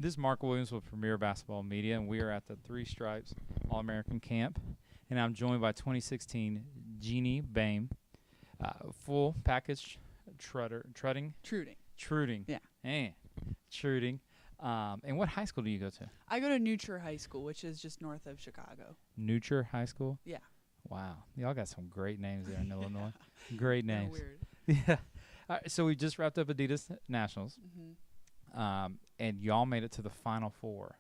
This is Mark Williams with Premier Basketball Media, and we are at the Three Stripes All-American Camp, and I'm joined by 2016 Jennie Boehm, full package truding. Yeah. Truding. And what high school do you go to? I go to Nutria High School, which is just north of Chicago. Nutria High School? Yeah. Wow. Y'all got some great names there in Illinois. Great names. Weird. Yeah. All right, so we just wrapped up Adidas Nationals, and y'all made it to the Final Four.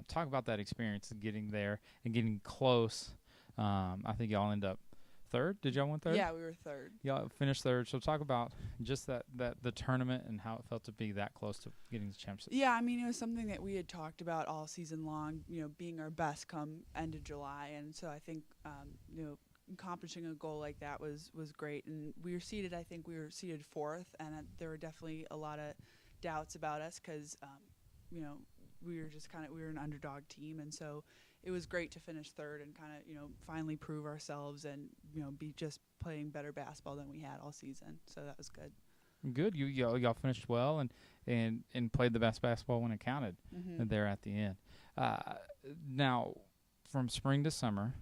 Talk about that experience of getting there and getting close. I think y'all end up third. Did y'all win third? Yeah, we were third. Y'all finished third. So talk about just that the tournament and how it felt to be that close to getting the championship. Yeah, I mean, it was something that we had talked about all season long, being our best come end of July. And so I think, accomplishing a goal like that was great. And we were seated, I think we were seated fourth, and there were definitely a lot of doubts about us because, we were an underdog team. And so it was great to finish third and kind of, finally prove ourselves and, be just playing better basketball than we had all season. So that was good. Good. Y'all finished well and played the best basketball when it counted there at the end. Now, from spring to summer,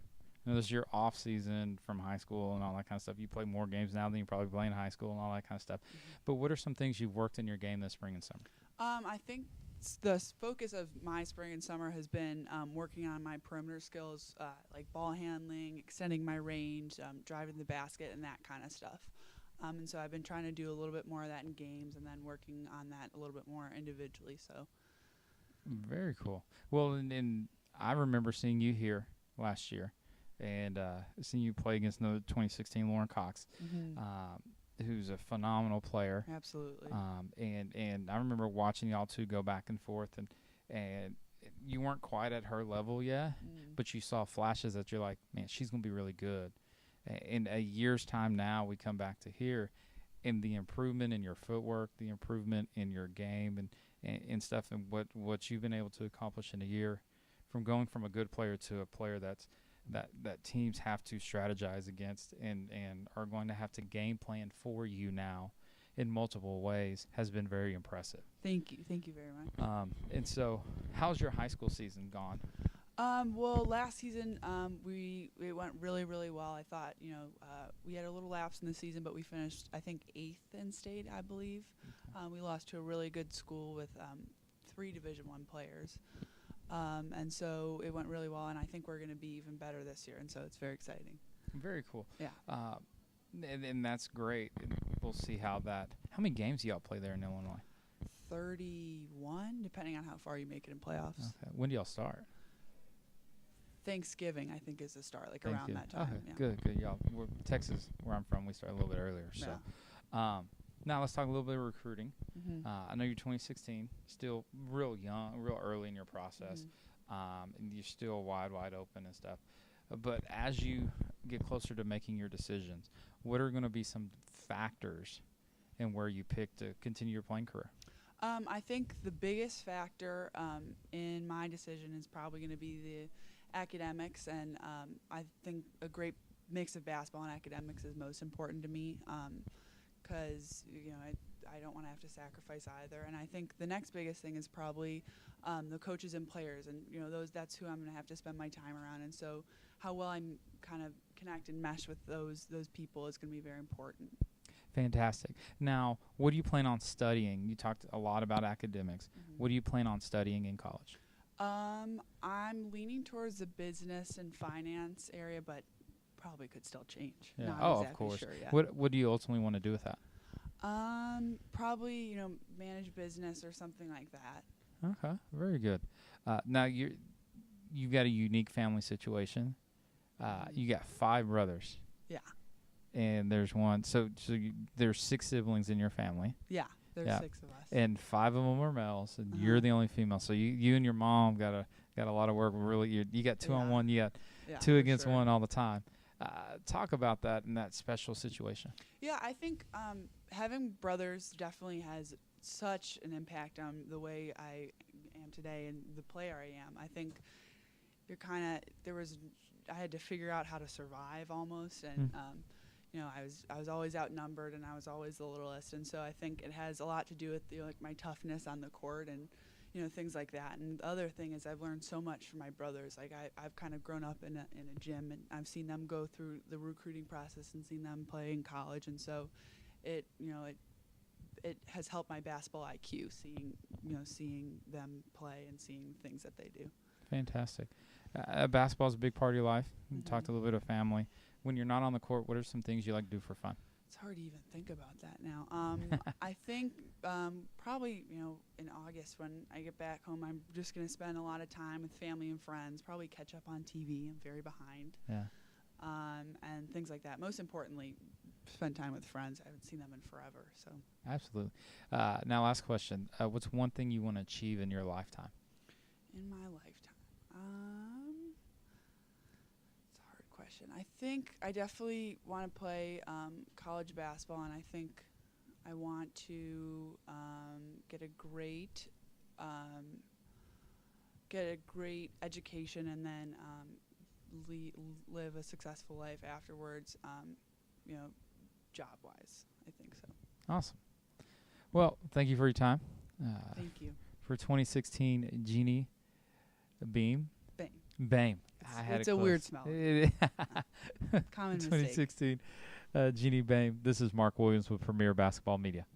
this is your off season from high school and all that kind of stuff. You play more games now than you probably play in high school and all that kind of stuff. But what are some things you've worked in your game this spring and summer? I think the focus of my spring and summer has been working on my perimeter skills, like ball handling, extending my range, driving the basket, and that kind of stuff. And so I've been trying to do a little bit more of that in games and then working on that a little bit more individually. So very cool. Well, and I remember seeing you here last year and seeing you play against the 2016 Lauren Cox, who's a phenomenal player. Absolutely. And I remember watching y'all two go back and forth, and you weren't quite at her level yet, but you saw flashes that you're like, man, she's going to be really good. In a year's time now, we come back to here, and the improvement in your footwork, the improvement in your game and stuff, and what you've been able to accomplish in a year, from going from a good player to a player that teams have to strategize against and are going to have to game plan for you now in multiple ways, has been very impressive. Thank you very much. And so how's your high school season gone? Well, last season it went really, really well. I thought, we had a little lapse in the season, but we finished, I think, 8th in state, I believe. We lost to a really good school with 3 Division I players. And so it went really well, and I think we're going to be even better this year, and so it's very exciting. Very cool. Yeah. And that's great. We'll see how many games do y'all play there in Illinois? 31, depending on how far you make it in playoffs. Okay. When do y'all start? Thanksgiving, I think, is the start, like around that time. Okay. Yeah. Good. Y'all, Texas, where I'm from, we start a little bit earlier. So, now let's talk a little bit of recruiting. I know you're 2016, still real young, real early in your process, and you're still wide open and stuff. But as you get closer to making your decisions, what are going to be some factors in where you pick to continue your playing career? I think the biggest factor in my decision is probably going to be the academics, and I think a great mix of basketball and academics is most important to me. Because I don't want to have to sacrifice either, and I think the next biggest thing is probably the coaches and players, and that's who I'm going to have to spend my time around, and so how well I kind of connect and mesh with those people is going to be very important. Fantastic. Now, what do you plan on studying? You talked a lot about academics. What do you plan on studying in college? I'm leaning towards the business and finance area, but probably could still change. Yeah. Not Of exactly course. Sure yet. What do you ultimately want to do with that? Probably manage business or something like that. Okay, very good. Now you've got a unique family situation. You got 5 brothers. Yeah. And there's one. So there's 6 siblings in your family. Yeah. There's 6 of us. And 5 of them are males, and you're the only female. So you and your mom got a lot of work. Really, you got 2 on 1. You got 2 against 1 all the time. Talk about that in that special situation. Yeah, I think having brothers definitely has such an impact on the way I am today and the player I am. I think I had to figure out how to survive almost, and I was always outnumbered, and I was always the littlest, and so I think it has a lot to do with my toughness on the court, and things like that. And the other thing is I've learned so much from my brothers. Like I've kind of grown up in a gym, and I've seen them go through the recruiting process and seen them play in college. And so it has helped my basketball IQ, seeing them play and seeing things that they do. Fantastic. Basketball is a big part of your life. You talked a little bit of family. When you're not on the court, what are some things you like to do for fun? It's hard to even think about that now. I think probably, in August when I get back home, I'm just going to spend a lot of time with family and friends, probably catch up on TV. I'm very behind. Yeah. And things like that. Most importantly, spend time with friends. I haven't seen them in forever. So. Absolutely. Now, last question. What's one thing you want to achieve in your lifetime? In my lifetime? It's a hard question. I think I definitely want to play college basketball, and I think I want to get a great education, and then live a successful life afterwards. Job-wise, I think so. Awesome. Well, thank you for your time. Thank you. For 2016, Jennie Boehm. Boehm. It's a weird smell. Common mistake. 2016, Jennie Boehm. This is Mark Williams with Premier Basketball Media.